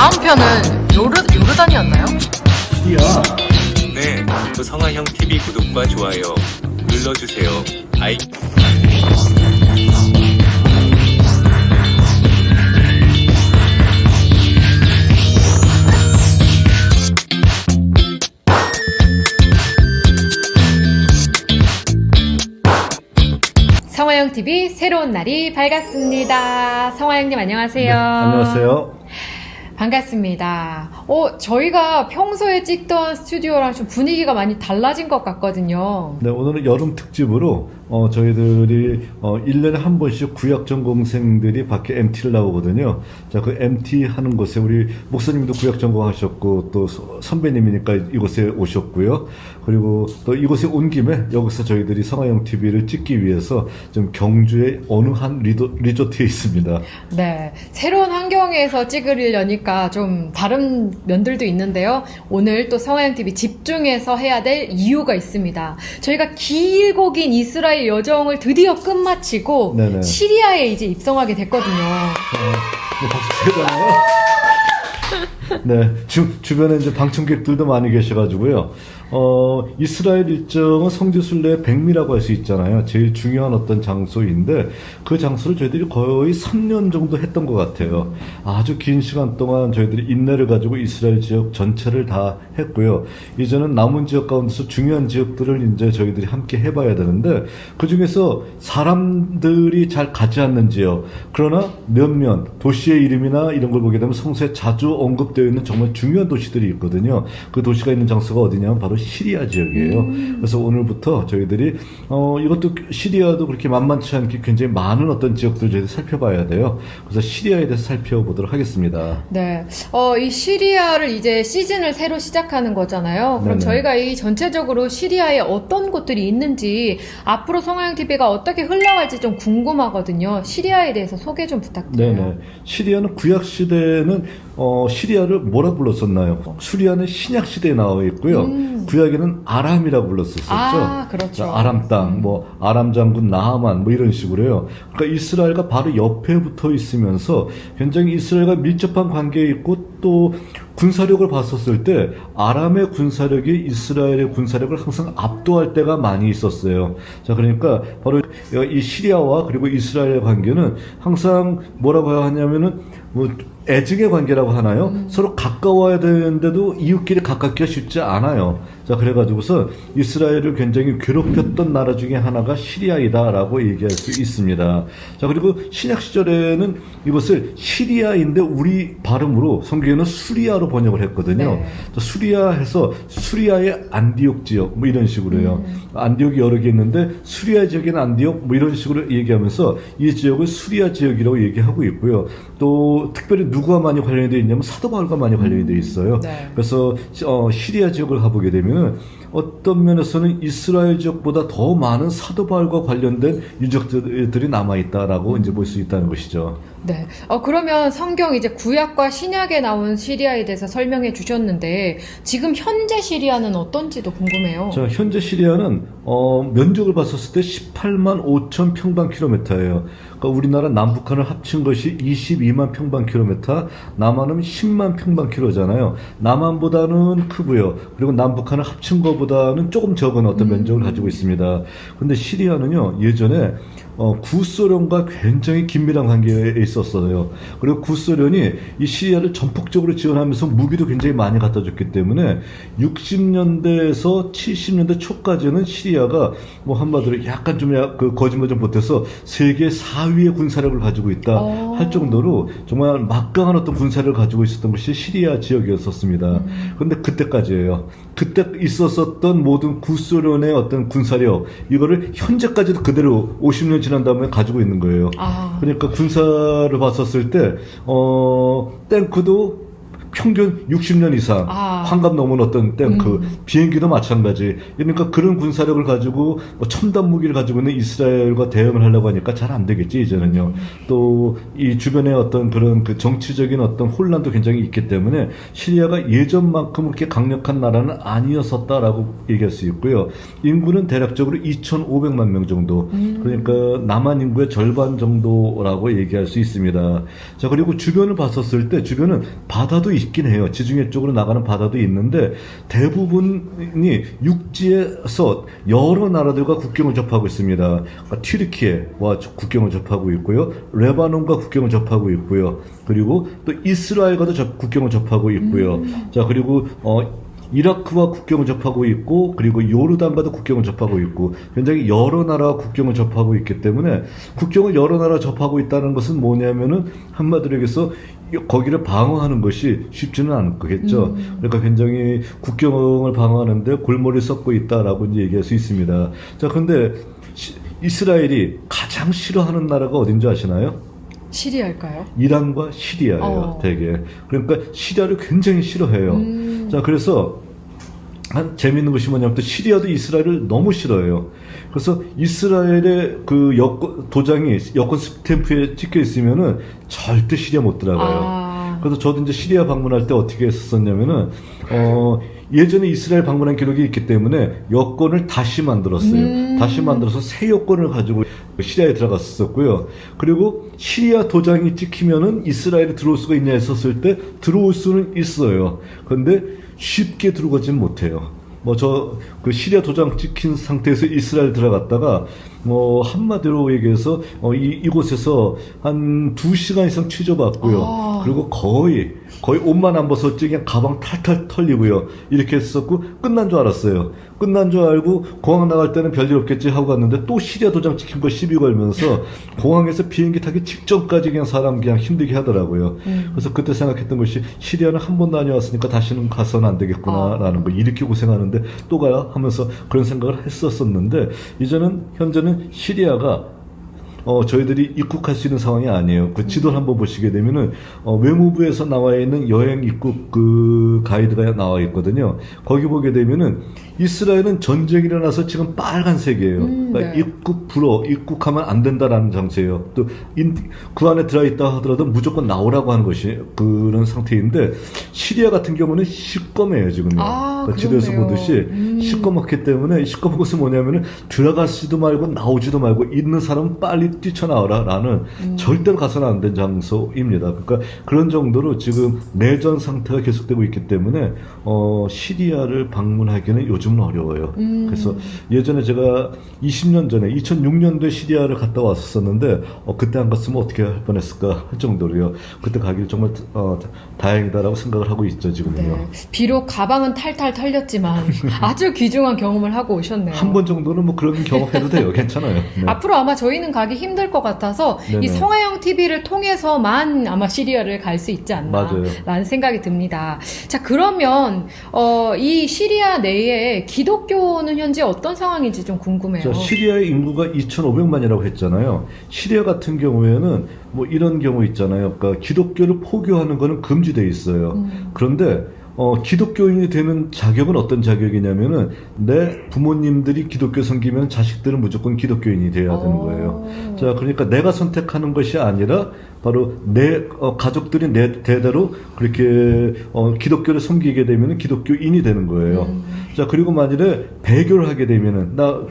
다음 편은 요르단이었나요? 드디어 네, 그 성화형 TV 구독과 좋아요 눌러주세요. 아이. 성화영TV 새로운 날이 밝았습니다. 성화영님 안녕하세요. 네, 안녕하세요. 반갑습니다. 저희가 평소에 찍던 스튜디오랑 좀 분위기가 많이 달라진 것 같거든요. 네, 오늘은 여름 특집으로 저희들이 1년에 한 번씩 구약 전공생들이 밖에 MT를 나오거든요. 자, 그 MT 하는 곳에 우리 목사님도 구약 전공하셨고 또 선배님이니까 이곳에 오셨고요. 그리고 또 이곳에 온 김에 여기서 저희들이 성화영 TV를 찍기 위해서 좀 경주의 어느 한 리조트에 있습니다. 네, 새로운 환경에서 찍으려니까 좀 다른 면들도 있는데요. 오늘 또 성화영TV 집중해서 해야 될 이유가 있습니다. 저희가 길고 긴 이스라엘 여정을 드디어 끝마치고 네네. 시리아에 이제 입성하게 됐거든요. 박수 치잖아요. 네, 주변에 이제 방청객들도 많이 계셔가지고요. 이스라엘 일정은 성지순례의 백미라고 할 수 있잖아요. 제일 중요한 어떤 장소인데 그 장소를 저희들이 거의 3년 정도 했던 것 같아요. 아주 긴 시간 동안 저희들이 인내를 가지고 이스라엘 지역 전체를 다 했고요. 이제는 남은 지역 가운데서 중요한 지역들을 이제 저희들이 함께 해봐야 되는데 그 중에서 사람들이 잘 가지 않는 지역, 그러나 몇몇 도시의 이름이나 이런 걸 보게 되면 성서에 자주 언급되어 있는 정말 중요한 도시들이 있거든요. 그 도시가 있는 장소가 어디냐면 바로 시리아 지역이에요. 그래서 오늘부터 저희들이 이것도 시리아도 그렇게 만만치 않게 굉장히 많은 어떤 지역들을 저희들이 살펴봐야 돼요. 그래서 시리아에 대해서 살펴보도록 하겠습니다. 네, 이 시리아를 이제 시즌을 새로 시작하는 거잖아요. 그럼 네네. 저희가 이 전체적으로 시리아에 어떤 곳들이 있는지 앞으로 성화영TV가 어떻게 흘러갈지 좀 궁금하거든요. 시리아에 대해서 소개 좀 부탁드려요. 네네. 시리아는 구약 시대에는 시리아를 뭐라 불렀었나요? 수리아는 신약 시대에 나와 있고요. 구약에는 아람이라고 불렀었었죠. 아, 그렇죠. 아람 땅, 아람 장군 나하만, 이런 식으로요. 그러니까 이스라엘과 바로 옆에 붙어 있으면서 굉장히 이스라엘과 밀접한 관계에 있고 또 군사력을 봤었을 때 아람의 군사력이 이스라엘의 군사력을 항상 압도할 때가 많이 있었어요. 자, 그러니까 바로 이 시리아와 그리고 이스라엘의 관계는 항상 뭐라고 해야 하냐면은 애증의 관계라고 하나요? 서로 가까워야 되는데도 이웃끼리 가깝기가 쉽지 않아요. 자, 그래가지고서 이스라엘을 굉장히 괴롭혔던 나라 중에 하나가 시리아이다라고 얘기할 수 있습니다. 자, 그리고 신약 시절에는 이것을 시리아인데 우리 발음으로 성경에는 수리아로 번역을 했거든요. 네. 자, 수리아해서 수리아의 안디옥 지역 이런 식으로요. 안디옥이 여러 개 있는데 수리아 지역에는 안디옥 이런 식으로 얘기하면서 이 지역을 수리아 지역이라고 얘기하고 있고요. 또 특별히 누구와 많이 관련이 되어 있냐면 사도 바울과 많이 관련이 되어 있어요. 네. 그래서 시리아 지역을 가보게 되면 어떤 면에서는 이스라엘 지역보다 더 많은 사도 바울과 관련된 유적들이 남아있다라고 이제 볼 수 있다는 것이죠. 네. 그러면 성경 이제 구약과 신약에 나온 시리아에 대해서 설명해 주셨는데 지금 현재 시리아는 어떤지도 궁금해요. 자, 현재 시리아는 면적을 봤었을 때 18만 5천 평방킬로미터예요. 그러니까 우리나라 남북한을 합친 것이 22만 평방킬로미터, 남한은 10만 평방킬로잖아요. 남한보다는 크고요. 그리고 남북한을 합친 것보다는 조금 적은 어떤 면적을 가지고 있습니다. 근데 시리아는요, 예전에 구소련과 굉장히 긴밀한 관계에 있었어요. 그리고 구소련이 이 시리아를 전폭적으로 지원하면서 무기도 굉장히 많이 갖다 줬기 때문에 60년대에서 70년대 초까지는 시리아가 한마디로 약간 거짓말 좀 보태서 세계 4위의 군사력을 가지고 있다 할 정도로 정말 막강한 어떤 군사력을 가지고 있었던 것이 시리아 지역이었었습니다. 그런데 그때까지예요. 그때 있었었던 모든 구소련의 어떤 군사력, 이거를 현재까지도 그대로 50년 지난 다음에 가지고 있는 거예요. 그러니까 군사를 봤었을 때 탱크도 평균 60년 이상 환갑 넘은 어떤 때 그 비행기도 마찬가지. 그러니까 그런 군사력을 가지고 뭐 첨단 무기를 가지고 있는 이스라엘과 대응을 하려고 하니까 잘 안 되겠지 이제는요. 또 이 주변에 어떤 그런 그 정치적인 어떤 혼란도 굉장히 있기 때문에 시리아가 예전만큼 그렇게 강력한 나라는 아니었었다라고 얘기할 수 있고요. 인구는 대략적으로 2,500만 명 정도. 그러니까 남한 인구의 절반 정도라고 얘기할 수 있습니다. 자, 그리고 주변을 봤었을 때 주변은 바다도 있긴 해요. 지중해 쪽으로 나가는 바다도 있는데 대부분이 육지에서 여러 나라들과 국경을 접하고 있습니다. 그러니까 튀르키예와 국경을 접하고 있고요. 레바논과 국경을 접하고 있고요. 그리고 또 이스라엘과도 국경을 접하고 있고요. 자, 그리고 이라크와 국경을 접하고 있고, 그리고 요르단과도 국경을 접하고 있고, 굉장히 여러 나라와 국경을 접하고 있기 때문에 국경을 여러 나라 접하고 있다는 것은 뭐냐면은 한마디로 얘기해서 거기를 방어하는 것이 쉽지는 않을 거겠죠. 그러니까 굉장히 국경을 방어하는데 골머리 썩고 있다라고 이제 얘기할 수 있습니다. 자, 근데 이스라엘이 가장 싫어하는 나라가 어딘지 아시나요? 시리아일까요? 이란과 시리아예요, 되게. 그러니까 시리아를 굉장히 싫어해요. 자, 그래서 한 재미있는 것이 뭐냐면 또 시리아도 이스라엘을 너무 싫어해요. 그래서 이스라엘의 그 도장이 여권 스탬프에 찍혀 있으면은 절대 시리아 못 들어가요. 그래서 저도 이제 시리아 방문할 때 어떻게 했었냐면은 예전에 이스라엘 방문한 기록이 있기 때문에 여권을 다시 만들었어요. 다시 만들어서 새 여권을 가지고 시리아에 들어갔었고요. 그리고 시리아 도장이 찍히면은 이스라엘에 들어올 수가 있냐 했었을 때 들어올 수는 있어요. 그런데 쉽게 들어가지는 못해요. 그 시리아 도장 찍힌 상태에서 이스라엘 들어갔다가, 한마디로 얘기해서, 이곳에서 한 2시간 이상 취조받고요. 그리고 거의 옷만 안 벗었지 그냥 가방 탈탈 털리고요. 이렇게 했었고, 끝난 줄 알았어요. 끝난 줄 알고, 공항 나갈 때는 별일 없겠지 하고 갔는데, 또 시리아 도장 찍힌 거 시비 걸면서, 공항에서 비행기 타기 직전까지 그냥 사람 그냥 힘들게 하더라고요. 그래서 그때 생각했던 것이, 시리아는 한 번도 아니었으니까 다시는 가서는 안 되겠구나라는 거, 이렇게 고생하는데 또 가야 하면서 그런 생각을 했었었는데, 현재는 시리아가 저희들이 입국할 수 있는 상황이 아니에요. 그 지도를 한번 보시게 되면은, 외무부에서 나와 있는 여행 입국 그 가이드가 나와 있거든요. 거기 보게 되면은, 이스라엘은 전쟁이 일어나서 지금 빨간색이에요. 그러니까 네. 입국하면 안 된다라는 장소예요. 또, 그 안에 들어있다 하더라도 무조건 나오라고 하는 것이 그런 상태인데, 시리아 같은 경우는 시꺼매요, 지금요. 그러니까 지도에서 보듯이 시꺼멓기 때문에, 시꺼먼 것은 뭐냐면은, 들어가지도 말고 나오지도 말고, 있는 사람은 빨리 뛰쳐나오라라는 절대로 가서는 안 된 장소입니다. 그러니까 그런 정도로 지금 내전 상태가 계속되고 있기 때문에 시리아를 방문하기는 요즘은 어려워요. 그래서 예전에 제가 20년 전에 2006년도에 시리아를 갔다 왔었는데 그때 안 갔으면 어떻게 할 뻔했을까 할 정도로요. 그때 가길 정말 다행이다라고 생각을 하고 있죠, 지금은요. 네. 비록 가방은 탈탈 털렸지만 아주 귀중한 경험을 하고 오셨네요. 한 번 정도는 뭐 그런 경험해도 돼요. 괜찮아요. 네. 앞으로 아마 저희는 가기 힘들 것 같아서 네네. 이 성화영 TV를 통해서만 아마 시리아를 갈 수 있지 않나라는 생각이 듭니다. 자, 그러면 이 시리아 내에 기독교는 현재 어떤 상황인지 좀 궁금해요. 자, 시리아의 인구가 2,500만이라고 했잖아요. 시리아 같은 경우에는 뭐 이런 경우 있잖아요. 그러니까 기독교를 포교하는 거는 금지되어 있어요. 그런데 기독교인이 되는 자격은 어떤 자격이냐면은 내 부모님들이 기독교 섬기면 자식들은 무조건 기독교인이 돼야 되는 거예요. 자, 그러니까 내가 선택하는 것이 아니라 바로 내 가족들이 내 대대로 그렇게 기독교를 섬기게 되면은 기독교인이 되는 거예요. 자, 그리고 만일에 배교를 하게 되면은 나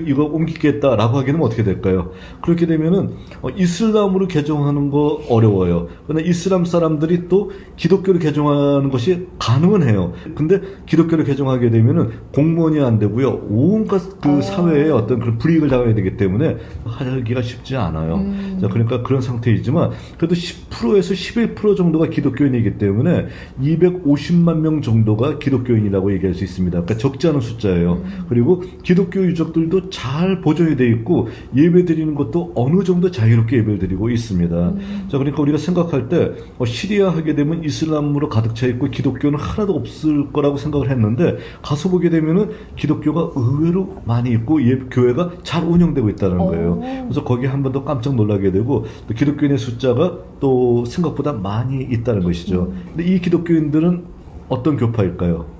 이거 옮기겠다라고 하기는 어떻게 될까요? 그렇게 되면은 이슬람으로 개종하는 거 어려워요. 그러나 이슬람 사람들이 또 기독교를 개종하는 것이 가능은 해요. 근데 기독교를 개종하게 되면은 공무원이 안 되고요. 온갖 그 사회에 어떤 그런 불이익을 당해야 되기 때문에 하기가 쉽지 않아요. 자, 그러니까 그런 상태이지만 그래도 10%에서 11% 정도가 기독교인이기 때문에 250만 명 정도가 기독교인이라고 얘기할 수 있습니다. 그러니까 적지 않은 숫자예요. 그리고 기독교 유족들도 잘 보존이 돼 있고 예배 드리는 것도 어느 정도 자유롭게 예배를 드리고 있습니다. 자, 그러니까 우리가 생각할 때 시리아 하게 되면 이슬람으로 가득 차 있고 기독교는 하나도 없을 거라고 생각을 했는데 가서 보게 되면은 기독교가 의외로 많이 있고 교회가 잘 운영되고 있다는 거예요. 그래서 거기에 한 번 더 깜짝 놀라게 되고 또 기독교 기독교인의 숫자가 또 생각보다 많이 있다는 것이죠. 근데 이 기독교인들은 어떤 교파일까요?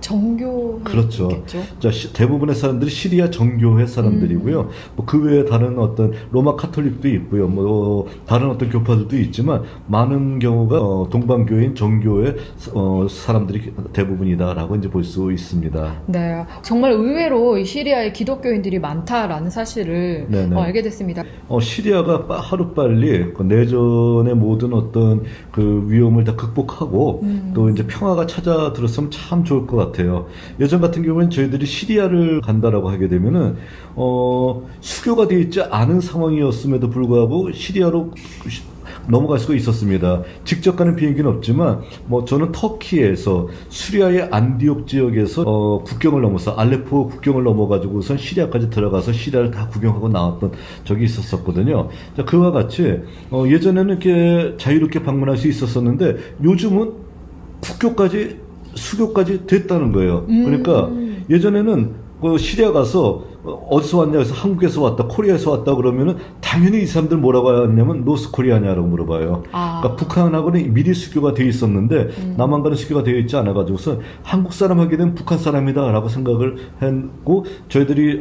정교 그렇죠. 있겠죠? 자, 대부분의 사람들이 시리아 정교회 사람들이고요. 뭐 그 외에 다른 어떤 로마 카톨릭도 있고요. 뭐 다른 어떤 교파들도 있지만 많은 경우가 동방교인 정교회 사람들이 대부분이다라고 이제 볼 수 있습니다. 네, 정말 의외로 이 시리아에 기독교인들이 많다라는 사실을 네네. 알게 됐습니다. 시리아가 하루빨리 그 내전의 모든 어떤 그 위험을 다 극복하고 또 이제 평화가 찾아들었으면 참 좋을 것 같아요. 예전 같은 경우는 저희들이 시리아를 간다라고 하게 되면은 수교가 되어 있지 않은 상황이었음에도 불구하고 시리아로 넘어갈 수가 있었습니다. 직접 가는 비행기는 없지만 뭐 저는 터키에서 시리아의 안디옥 지역에서 국경을 넘어서 알레포 국경을 넘어가지고선 시리아까지 들어가서 시리아를 다 구경하고 나왔던 적이 있었거든요. 자, 그와 같이 예전에는 이렇게 자유롭게 방문할 수 있었었는데 요즘은 국교까지 수교까지 됐다는 거예요. 그러니까 예전에는 그 시리아 가서 어디서 왔냐 해서 한국에서 왔다, 코리아에서 왔다 그러면은 당연히 이 사람들 뭐라고 하냐면 노스 코리아냐라고 물어봐요. 그러니까 북한하고는 미리 수교가 되어 있었는데 남한과는 수교가 되어 있지 않아가지고서 한국 사람 하게 되면 북한 사람이다라고 생각을 했고 저희들이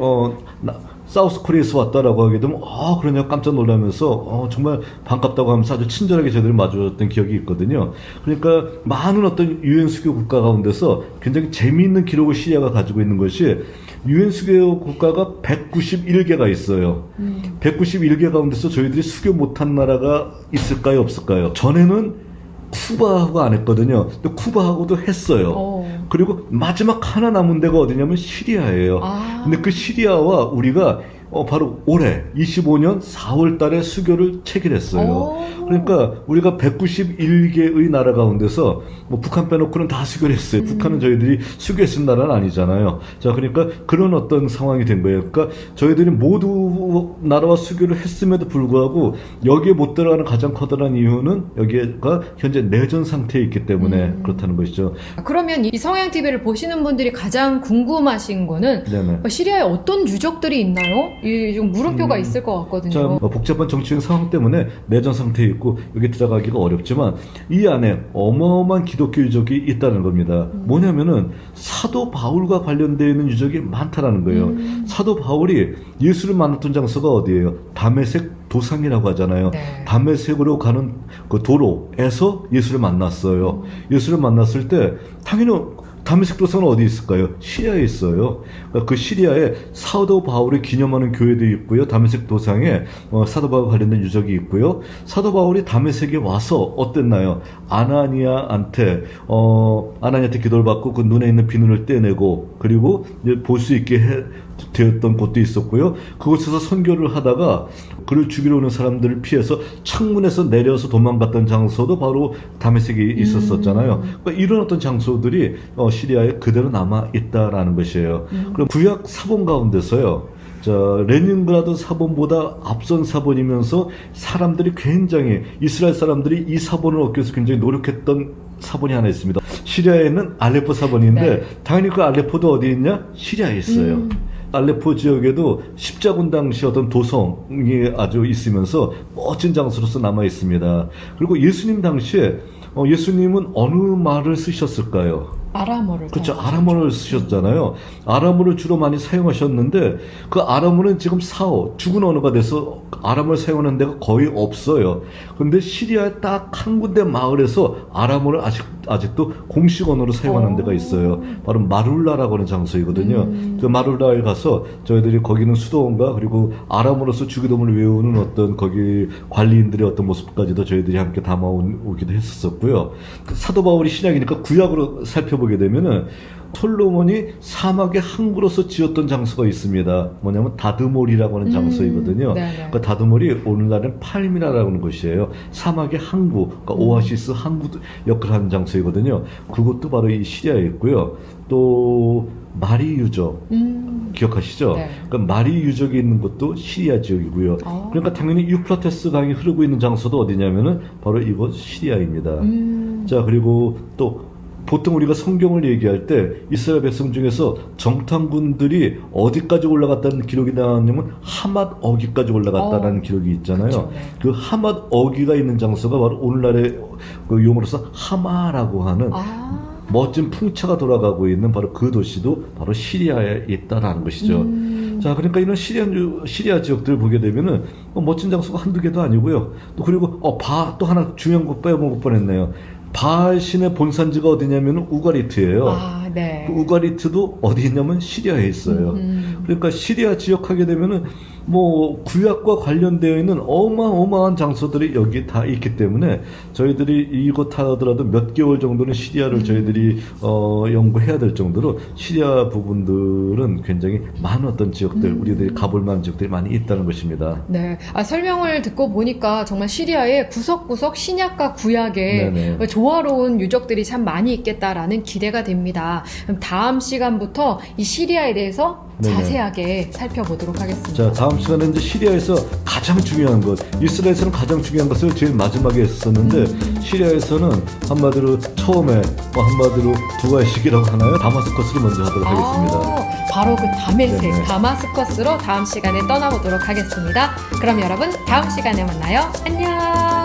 사우스 코리아에서 왔다라고 하게 되면 그러냐 깜짝 놀라면서 정말 반갑다고 하면서 아주 친절하게 저희들이 마주쳤던 기억이 있거든요. 그러니까 많은 어떤 유엔 수교 국가 가운데서 굉장히 재미있는 기록을 시리아가 가지고 있는 것이 유엔 수교 국가가 191개가 있어요. 191개 가운데서 저희들이 수교 못한 나라가 있을까요, 없을까요? 전에는 쿠바하고 안 했거든요. 근데 쿠바하고도 했어요. 그리고 마지막 하나 남은 데가 어디냐면 시리아예요. 근데 그 시리아와 우리가 바로 올해 25년 4월 달에 수교를 체결했어요. 그러니까 우리가 191개의 나라 가운데서 뭐 북한 빼놓고는 다 수교를 했어요. 북한은 저희들이 수교했은 나라는 아니잖아요. 자, 그러니까 그런 어떤 상황이 된 거예요. 그러니까 저희들이 모두 나라와 수교를 했음에도 불구하고 여기에 못 들어가는 가장 커다란 이유는 여기가 현재 내전 상태에 있기 때문에 그렇다는 것이죠. 그러면 이 성향TV를 보시는 분들이 가장 궁금하신 거는 시리아에 어떤 유적들이 있나요? 좀 물음표가 있을 것 같거든요. 참 복잡한 정치적 상황 때문에 내전 상태에 있고 여기 들어가기가 어렵지만 이 안에 어마어마한 기독교 유적이 있다는 겁니다. 뭐냐면은 사도 바울과 관련되어 있는 유적이 많다라는 거예요. 사도 바울이 예수를 만났던 장소가 어디예요? 다메섹 도상이라고 하잖아요. 다메섹으로 가는 그 도로에서 예수를 만났어요. 예수를 만났을 때 당연히 다메섹 도상은 어디 있을까요? 시리아에 있어요. 그 시리아에 사도 바울을 기념하는 교회도 있고요. 다메섹 도상에 사도 바울 관련된 유적이 있고요. 사도 바울이 다메섹에 와서 어땠나요? 아나니아한테 기도를 받고 그 눈에 있는 비늘을 떼내고 그리고 볼 수 있게 되었던 곳도 있었고요. 그곳에서 선교를 하다가 그를 죽이러 오는 사람들을 피해서 창문에서 내려서 도망갔던 장소도 바로 다메섹에 있었었잖아요. 그러니까 이런 어떤 장소들이 시리아에 그대로 남아 있다라는 것이에요. 그럼 구약 사본 가운데서요. 레닌그라드 사본보다 앞선 사본이면서 사람들이 굉장히 이스라엘 사람들이 이 사본을 얻기 위해서 굉장히 노력했던 사본이 하나 있습니다. 시리아에 있는 알레포 사본인데 당연히 그 알레포도 어디 있냐? 시리아에 있어요. 알레포 지역에도 십자군 당시 어떤 도성이 아주 있으면서 멋진 장소로서 남아 있습니다. 그리고 예수님 당시에 예수님은 어느 말을 쓰셨을까요? 아람어를. 그렇죠. 아람어를 쓰셨잖아요. 아람어를 주로 많이 사용하셨는데 그 아람어는 지금 죽은 언어가 돼서 아람어를 사용하는 데가 거의 없어요. 그런데 시리아의 딱 한 군데 마을에서 아람어를 아직도 공식 언어로 사용하는 데가 있어요. 바로 마룰라라고 하는 장소이거든요. 그 마룰라에 가서 저희들이 거기는 수도원과 그리고 아람어로서 주기도문을 외우는 어떤 거기 관리인들의 어떤 모습까지도 저희들이 함께 담아오기도 했었고요. 사도 바울이 신약이니까 구약으로 살펴보게 되면은 솔로몬이 사막의 항구로서 지었던 장소가 있습니다. 뭐냐면 다드몰이라고 하는 장소이거든요. 그 다드몰이 오늘날은 팔미라라고 하는 곳이에요. 사막의 항구, 그러니까 오아시스 항구 역할을 하는 장소이거든요. 그것도 바로 이 시리아에 있고요. 또 마리 유적 기억하시죠? 그러니까 마리 유적이 있는 것도 시리아 지역이고요. 그러니까 당연히 유프라테스 강이 흐르고 있는 장소도 어디냐면은 바로 이곳 시리아입니다. 자, 그리고 또 보통 우리가 성경을 얘기할 때 이스라엘 백성 중에서 정탐꾼들이 어디까지 올라갔다는 기록이 나왔냐면 하맛 어기까지 올라갔다는 기록이 있잖아요. 그쵸, 네. 그 하맛 어기가 있는 장소가 바로 오늘날의 그 용어로서 하마라고 하는 멋진 풍차가 돌아가고 있는 바로 그 도시도 바로 시리아에 있다라는 것이죠. 자, 그러니까 이런 시리아 지역들을 보게 되면은 멋진 장소가 한두 개도 아니고요. 또 그리고 또 하나 중요한 거 빼먹을 뻔했네요. 바알 신의 본산지가 어디냐면 우가리트예요. 네. 그 우가리트도 어디 있냐면 시리아에 있어요. 그러니까 시리아 지역 하게 되면은 뭐 구약과 관련되어 있는 어마어마한 장소들이 여기 다 있기 때문에 저희들이 이곳 하더라도 몇 개월 정도는 시리아를 저희들이 연구해야 될 정도로 시리아 부분들은 굉장히 많은 어떤 지역들 우리들이 가볼 만한 지역들이 많이 있다는 것입니다. 네. 설명을 듣고 보니까 정말 시리아의 구석구석 신약과 구약의 네네. 조화로운 유적들이 참 많이 있겠다라는 기대가 됩니다. 그럼 다음 시간부터 이 시리아에 대해서 네네. 자세하게 살펴보도록 하겠습니다. 자, 다음 시간에 이제 시리아에서 가장 중요한 것, 이스라엘에서는 가장 중요한 것을 제일 마지막에 했었는데 시리아에서는 한마디로 처음에 한마디로 두가의식이라고 하나요? 다마스커스를 먼저 하도록 하겠습니다. 바로 그 다메섹, 네네. 다마스커스로 다음 시간에 떠나보도록 하겠습니다. 그럼 여러분 다음 시간에 만나요. 안녕.